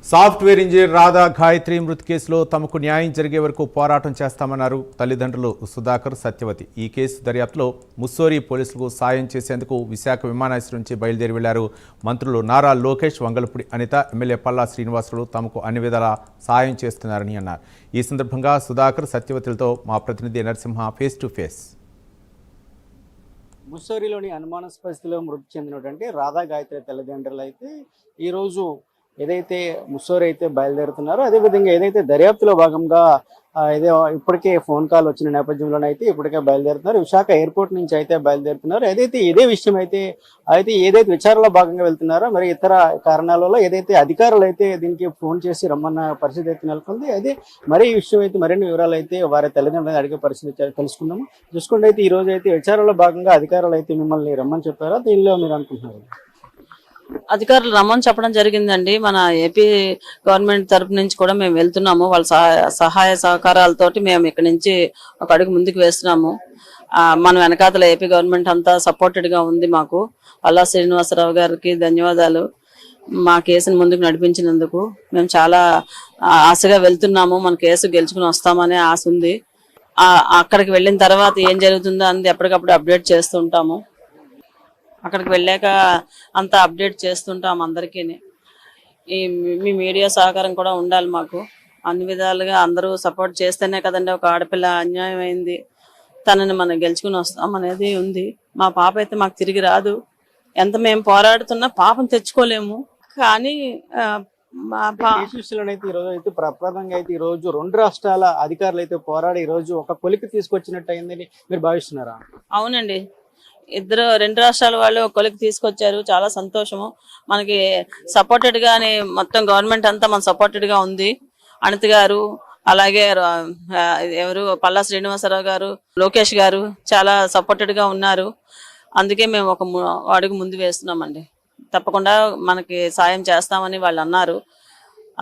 Software engineer Radha Gayatri మృతి కేసులో తమకు న్యాయం జరిగే వరకు పోరాటం చేస్తామన్నారు తల్లిదండ్రులు సుధాకర్, సత్యవతి. ఈ కేసు దర్యాప్తులో ముస్సోరీ పోలీసులకు సాయం చేసేందుకు విశాఖ విమానాశ్రయం నుంచి బయలుదేరి వెళ్లారు. మంత్రులు నారా లోకేష్, వంగలపూడి అనిత, ఎమ్మెల్యే పల్లా శ్రీనివాసులు తమకు అన్ని విధాలా సాయం చేస్తున్నారని అన్నారు. ఈ సందర్భంగా సుధాకర్, సత్యవతులతో మా ప్రతినిధి నరసింహ ఫేస్ టు ఫేస్. ముస్సోరీలోని అనుమానాస్పద మృతి చెందినటువంటి రాధా గాయత్రి తల్లిదండ్రులు అయితే ఈరోజు ఏదైతే ముస్సోరీ అయితే బయలుదేరుతున్నారో, అదేవిధంగా ఏదైతే దర్యాప్తులో భాగంగా ఇప్పటికే ఫోన్ కాల్ వచ్చిన నేపథ్యంలోనైతే ఇప్పటికే బయలుదేరుతున్నారు. విశాఖ ఎయిర్పోర్ట్ నుంచి అయితే బయలుదేరుతున్నారు. ఏదైతే ఇదే విషయం అయితే ఏదైతే విచారణలో భాగంగా వెళ్తున్నారో, మరి ఇతర కారణాల వల్ల ఏదైతే అధికారులు అయితే దీనికి ఫోన్ చేసి రమ్మన్న పరిస్థితి అయితే నెలకొంది. అదే మరి ఈ విషయం అయితే మరిన్ని వివరాలు అయితే వారి తల్లిదండ్రులను అడిగే పరిస్థితి తెలుసుకుందాము. చూసుకుంటే అయితే ఈ రోజు అయితే విచారణలో భాగంగా అధికారులు అయితే మిమ్మల్ని రమ్మని చెప్పారా? దీనిలో మీరు అనుకుంటున్నారు? అధికారులు రమ్మని చెప్పడం జరిగిందండి. మన ఏపీ గవర్నమెంట్ తరపు నుంచి కూడా మేము వెళ్తున్నాము. వాళ్ళ సహాయ సహకారాలతోటి మేము ఇక్కడి నుంచి ఒక అడుగు ముందుకు వేస్తున్నాము. మన వెనకాతల ఏపీ గవర్నమెంట్ అంతా సపోర్టెడ్ గా ఉంది మాకు. పల్లా శ్రీనివాసరావు గారికి ధన్యవాదాలు. మా కేసును ముందుకు నడిపించినందుకు మేము చాలా ఆశగా వెళ్తున్నాము. మన కేసు గెలుచుకుని వస్తామనే ఆశ ఉంది. అక్కడికి వెళ్ళిన తర్వాత ఏం జరుగుతుందో అనేది ఎప్పటికప్పుడు అప్డేట్ చేస్తుంటాము. అక్కడికి వెళ్ళాక అంతా అప్డేట్ చేస్తుంటాం అందరికీ. మీ మీడియా సహకారం కూడా ఉండాలి మాకు. అన్ని విధాలుగా అందరూ సపోర్ట్ చేస్తేనే కదండి ఒక ఆడపిల్ల అన్యాయం అయింది, తనని మనం గెలుచుకుని వస్తాం అనేది ఉంది. మా పాప అయితే మాకు తిరిగి రాదు. ఎంత మేము పోరాడుతున్నా పాపను తెచ్చుకోలేము. కానీ ఈరోజు అయితే ప్రప్రదంగా అయితే ఈ రోజు రెండు రాష్ట్రాల అధికారులు అయితే పోరాడి ఈ రోజు ఒక కొలికి తీసుకొచ్చినట్టు అయిందని మీరు భావిస్తున్నారా? అవునండి, రెండు రాష్ట్రాల వాళ్ళు కొలికి తీసుకొచ్చారు. చాలా సంతోషము. మనకి సపోర్టెడ్ గానే మొత్తం గవర్నమెంట్ అంతా మన సపోర్టెడ్ గా ఉంది. అనిత గారు, అలాగే ఎవరు పల్లా శ్రీనివాసరావు గారు, లోకేష్ గారు చాలా సపోర్టెడ్ గా ఉన్నారు. అందుకే మేము ఒక అడుగు ముందు వేస్తున్నామండి. తప్పకుండా మనకి సాయం చేస్తామని వాళ్ళు అన్నారు.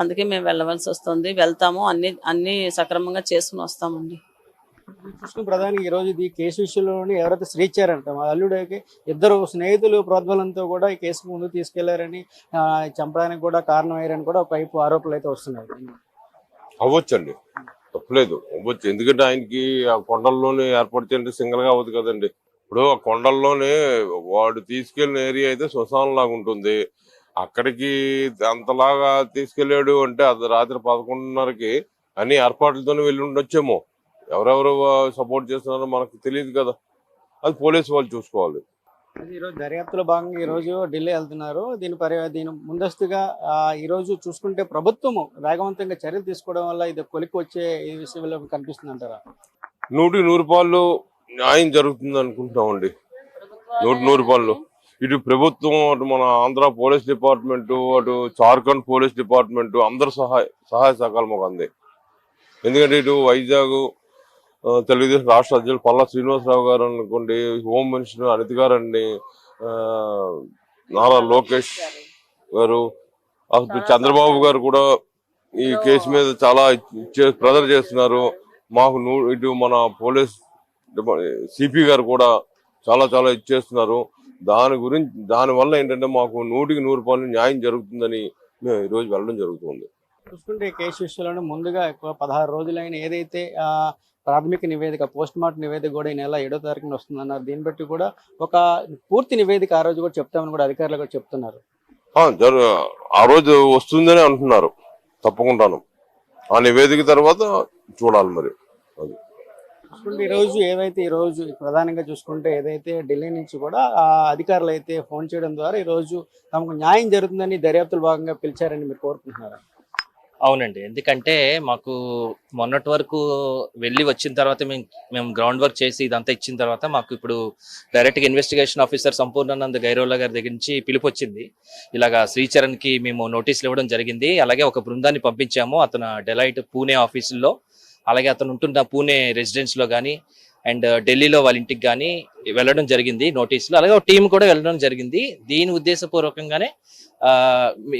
అందుకే మేము వెళ్ళవలసి వస్తుంది. వెళ్తాము, అన్ని సక్రమంగా చేసుకుని వస్తామండి. చూసుకుని ప్రధాని ఈ రోజు ఈ కేసు విషయంలోని ఎవరైతే శ్రీచారంట మా అల్లుడికి ఇద్దరు స్నేహితులు ప్రోద్బలంతో కూడా ఈ కేసు ముందుకు తీసుకెళ్లారని, చంపడానికి కూడా కారణమయ్యారని కూడా ఒకవైపు ఆరోపణలు అయితే వస్తున్నాయి. అవ్వచ్చండి, తప్పలేదు, అవ్వచ్చు. ఎందుకంటే ఆయనకి ఆ కొండల్లోనే ఏర్పాటు చేయండి సింగల్ గా అవ్వదు కదండి. ఇప్పుడు ఆ కొండల్లోనే వాడు తీసుకెళ్లిన ఏరియా అయితే శ్మశానం లాగా ఉంటుంది. అక్కడికి అంతలాగా తీసుకెళ్లాడు అంటే అది రాత్రి 11:30కి అన్ని ఏర్పాట్లతోనే వెళ్ళి ఉండొచ్చేమో. ఎవరెవరు సపోర్ట్ చేస్తున్నారో మనకు తెలియదు కదా, అది పోలీసు వాళ్ళు చూసుకోవాలి. ఈరోజు దర్యాప్తులో భాగంగా ఈ రోజు ఢిల్లీ వెళ్తున్నారు. దీని ముందస్తుగా ఈ రోజు చూసుకుంటే ప్రభుత్వము వేగవంతంగా చర్యలు తీసుకోవడం వల్ల ఇది కొలికి వచ్చే ఈ విషయంలో కనిపిస్తుంది అంటారా? 100% న్యాయం జరుగుతుంది అనుకుంటున్నామండి. 100% ఇటు ప్రభుత్వం, అటు మన ఆంధ్ర పోలీస్ డిపార్ట్మెంట్, అటు జార్ఖండ్ పోలీస్ డిపార్ట్మెంట్ అందరు సహాయ సహకారం మాకు అంది. ఎందుకంటే ఇటు వైజాగ్ తెలుగుదేశం రాష్ట్ర అధ్యక్షులు పల్లా శ్రీనివాసరావు గారు అనుకోండి, హోమ్ మినిస్టర్ అనిత గారు అండి, నారా లోకేష్ గారు, అసలు చంద్రబాబు గారు కూడా ఈ కేసు మీద చాలా ప్రెజర్ చేస్తున్నారు మాకు. ఇటు మన పోలీస్ సిపి గారు కూడా చాలా ఇచ్చేస్తున్నారు. దానివల్ల ఏంటంటే మాకు 100% న్యాయం జరుగుతుందని మేము ఈరోజు వెళ్ళడం జరుగుతుంది. చూసుకుంటే కేసు విషయంలో ముందుగా 16 రోజులైన ఏదైతే ప్రాథమిక నివేదిక, పోస్ట్ మార్టం నివేదిక కూడా ఈ నెల 7వ తారీఖున వస్తుందన్నారు. దీన్ని బట్టి కూడా ఒక పూర్తి నివేదిక ఆ రోజు కూడా చెప్తామని కూడా అధికారులు కూడా చెప్తున్నారు. ఆ రోజు వస్తుందని అంటున్నారు. తప్పకుండాను ఆ నివేదిక తర్వాత చూడాలి మరి. అది చూసుకుంటే ఈ రోజు ప్రధానంగా చూసుకుంటే ఏదైతే ఢిల్లీ నుంచి కూడా అధికారులు అయితే ఫోన్ చేయడం ద్వారా ఈ రోజు తమకు న్యాయం జరుగుతుందని దర్యాప్తుల భాగంగా పిలిచారని మీరు కోరుకుంటున్నారా? అవునండి, ఎందుకంటే మాకు మొన్నటి వరకు వెళ్ళి వచ్చిన తర్వాత మేము గ్రౌండ్ వర్క్ చేసి ఇదంతా ఇచ్చిన తర్వాత మాకు ఇప్పుడు డైరెక్ట్గా ఇన్వెస్టిగేషన్ ఆఫీసర్ సంపూర్ణానంద గైరోలా గారి దగ్గర నుంచి పిలుపు వచ్చింది. ఇలాగా శ్రీచరణ్కి మేము నోటీసులు ఇవ్వడం జరిగింది. అలాగే ఒక బృందాన్ని పంపించాము అతను డెలైట్ పూణే ఆఫీసుల్లో, అలాగే అతను ఉంటున్న పూణే రెసిడెన్స్లో కానీ అండ్ ఢిల్లీలో వాళ్ళ ఇంటికి కానీ వెళ్ళడం జరిగింది నోటీసులు. అలాగే ఒక టీం కూడా వెళ్ళడం జరిగింది. దీని ఉద్దేశపూర్వకంగానే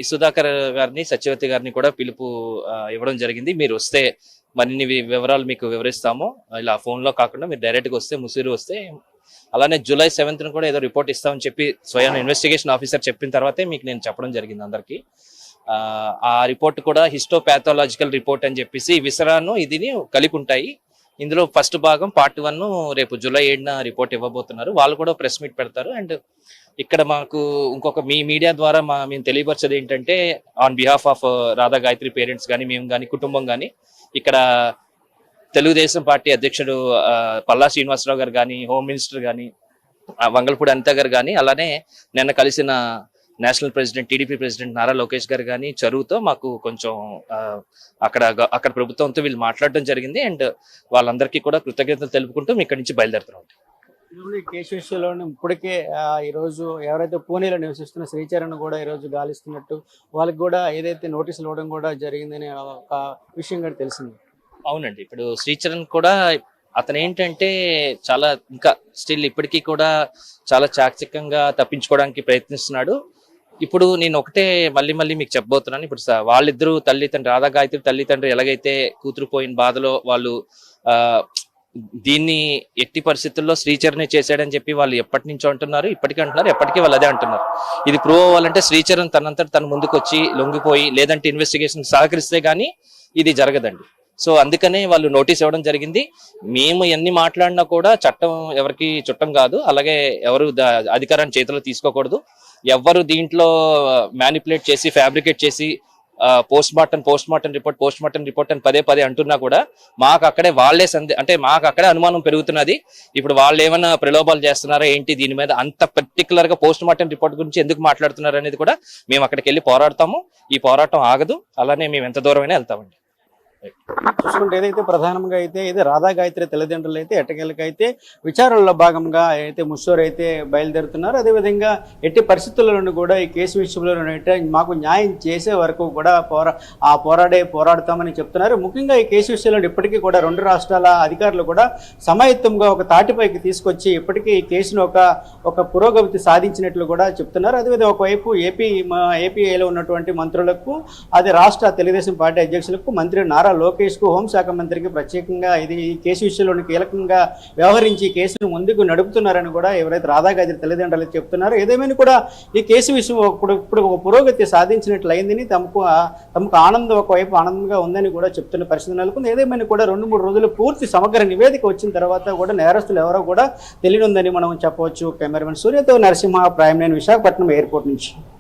సుధాకర్ గారిని, సత్యవతి గారిని కూడా పిలుపు ఇవ్వడం జరిగింది. మీరు వస్తే మరిన్ని వివరాలు మీకు వివరిస్తాము. ఇలా ఫోన్లో కాకుండా మీరు డైరెక్ట్గా వస్తే, ముసూరు వస్తే, అలానే జూలై 7th కూడా ఏదో రిపోర్ట్ ఇస్తామని చెప్పి స్వయం ఇన్వెస్టిగేషన్ ఆఫీసర్ చెప్పిన తర్వాతే మీకు నేను చెప్పడం జరిగింది అందరికీ. ఆ రిపోర్ట్ కూడా హిస్టోపాథాలజికల్ రిపోర్ట్ అని చెప్పేసి విసరాను ఇదిని కలిపి ఉంటాయి. ఇందులో ఫస్ట్ భాగం పార్ట్ 1 రేపు జూలై 7న రిపోర్ట్ ఇవ్వబోతున్నారు. వాళ్ళు కూడా ప్రెస్ మీట్ పెడతారు. అండ్ ఇక్కడ మాకు ఇంకొక మీ మీడియా ద్వారా మేము తెలియపరిచేది ఏంటంటే, on behalf of Radha Gayatri parents కానీ, మేము కానీ, కుటుంబం కానీ, ఇక్కడ తెలుగుదేశం పార్టీ అధ్యక్షుడు పల్లా శ్రీనివాసరావు గారు కానీ, హోమ్ మినిస్టర్ కానీ, వంగల్పూడి అనిత గారు కానీ, అలానే నిన్న కలిసిన national president, TDP president Nara Lokesh గారు కానీ చరువుతో మాకు కొంచెం అక్కడ ప్రభుత్వంతో వీళ్ళు మాట్లాడడం జరిగింది. అండ్ వాళ్ళందరికీ కూడా కృతజ్ఞతలు తెలుపుకుంటూ ఇక్కడి నుంచి బయలుదేరుతున్నాం. ఈ కేసు విషయంలోనే ఇప్పటికే ఈరోజు ఎవరైతే పూణేలో నివసిస్తున్న శ్రీచరణ్ కూడా ఈరోజు గాలిస్తున్నట్టు వాళ్ళకి కూడా ఏదైతే నోటీసులు ఇవ్వడం కూడా జరిగిందని ఒక విషయం కూడా తెలిసింది. అవునండి, ఇప్పుడు శ్రీచరణ్ కూడా అతను ఏంటంటే చాలా ఇంకా స్టిల్ ఇప్పటికీ కూడా చాలా చాకచక్యంగా తప్పించుకోవడానికి ప్రయత్నిస్తున్నాడు. ఇప్పుడు నేను ఒకటే మళ్ళీ మీకు చెప్పబోతున్నాను. ఇప్పుడు వాళ్ళిద్దరూ తల్లిదండ్రులు, రాధా గాయత్రి తల్లిదండ్రులు ఎలాగైతే కూతురు పోయిన బాధలో వాళ్ళు దీన్ని ఎట్టి పరిస్థితుల్లో శ్రీచరణ్ చేశాడని చెప్పి వాళ్ళు ఎప్పటి నుంచో అంటున్నారు, ఇప్పటికీ అంటున్నారు, ఎప్పటికీ వాళ్ళు అదే అంటున్నారు. ఇది ప్రూవ్ అవ్వాలంటే శ్రీచరణ్ తనంతట తన ముందుకు వచ్చి లొంగిపోయి, లేదంటే ఇన్వెస్టిగేషన్ సహకరిస్తే గానీ ఇది జరగదండి. సో అందుకనే వాళ్ళు నోటీస్ ఇవ్వడం జరిగింది. మేము ఎన్ని మాట్లాడినా కూడా చట్టం ఎవరికి చుట్టం కాదు, అలాగే ఎవరు అధికారాన్ని చేతిలో తీసుకోకూడదు. ఎవరు దీంట్లో మ్యానిపులేట్ చేసి, ఫ్యాబ్రికేట్ చేసి పోస్ట్ మార్టం రిపోర్ట్ అని పదే అంటున్నా కూడా మాకు అక్కడే వాళ్ళే అంటే మాకు అక్కడే అనుమానం పెరుగుతున్నది. ఇప్పుడు వాళ్ళు ఏమైనా ప్రలోభాలు చేస్తున్నారా ఏంటి, దీని మీద అంత పర్టికులర్ గా పోస్ట్ మార్టం రిపోర్ట్ గురించి ఎందుకు మాట్లాడుతున్నారు అనేది కూడా మేము అక్కడికి వెళ్ళి పోరాడతాము. ఈ పోరాటం ఆగదు, అలానే మేము ఎంత దూరమైనా వెళ్తామండి. చూసుకుంటే ఏదైతే ప్రధానంగా అయితే ఇది రాధా గాయత్రి తల్లిదండ్రులు అయితే ఎట్టకేలకైతే విచారణలో భాగంగా అయితే ముస్సోర్ అయితే బయలుదేరుతున్నారు. అదేవిధంగా ఎట్టి పరిస్థితుల్లో నుండి కూడా ఈ కేసు విషయంలో మాకు న్యాయం చేసే వరకు కూడా పోరాడతామని చెప్తున్నారు. ముఖ్యంగా ఈ కేసు విషయంలో ఇప్పటికీ కూడా రెండు రాష్ట్రాల అధికారులు కూడా సమాయత్తంగా ఒక తాటిపైకి తీసుకొచ్చి ఇప్పటికీ ఈ కేసును ఒక పురోగతి సాధించినట్లు కూడా చెప్తున్నారు. అదేవిధంగా ఒకవైపు ఏపీలో ఉన్నటువంటి మంత్రులకు, అదే రాష్ట్ర తెలుగుదేశం పార్టీ అధ్యక్షులకు, మంత్రి నారా లోకేష్ కు, హోంశాఖ మంత్రికి ప్రత్యేకంగా ఈ కేసు విషయంలో కీలకంగా వ్యవహరించి కేసును ముందుకు నడుపుతున్నారని కూడా ఎవరైతే రాధా గాయత్రి తల్లిదండ్రులు చెప్తున్నారో, ఏదేమైనా కూడా ఈ కేసు విషయం ఇప్పుడు ఒక పురోగతి సాధించినట్లయిందని తమకు ఒకవైపు ఆనందంగా ఉందని కూడా చెప్తున్న పరిస్థితి నెలకొంది. ఏదేమైనా కూడా 2-3 రోజులు పూర్తి సమగ్ర నివేదిక వచ్చిన తర్వాత కూడా నేరస్తులు ఎవరో కూడా తెలియనుందని మనం చెప్పవచ్చు. కెమెరామెన్ సూర్యతో నరసింహ, ప్రైమ్ 9 విశాఖపట్నం ఎయిర్పోర్ట్ నుంచి.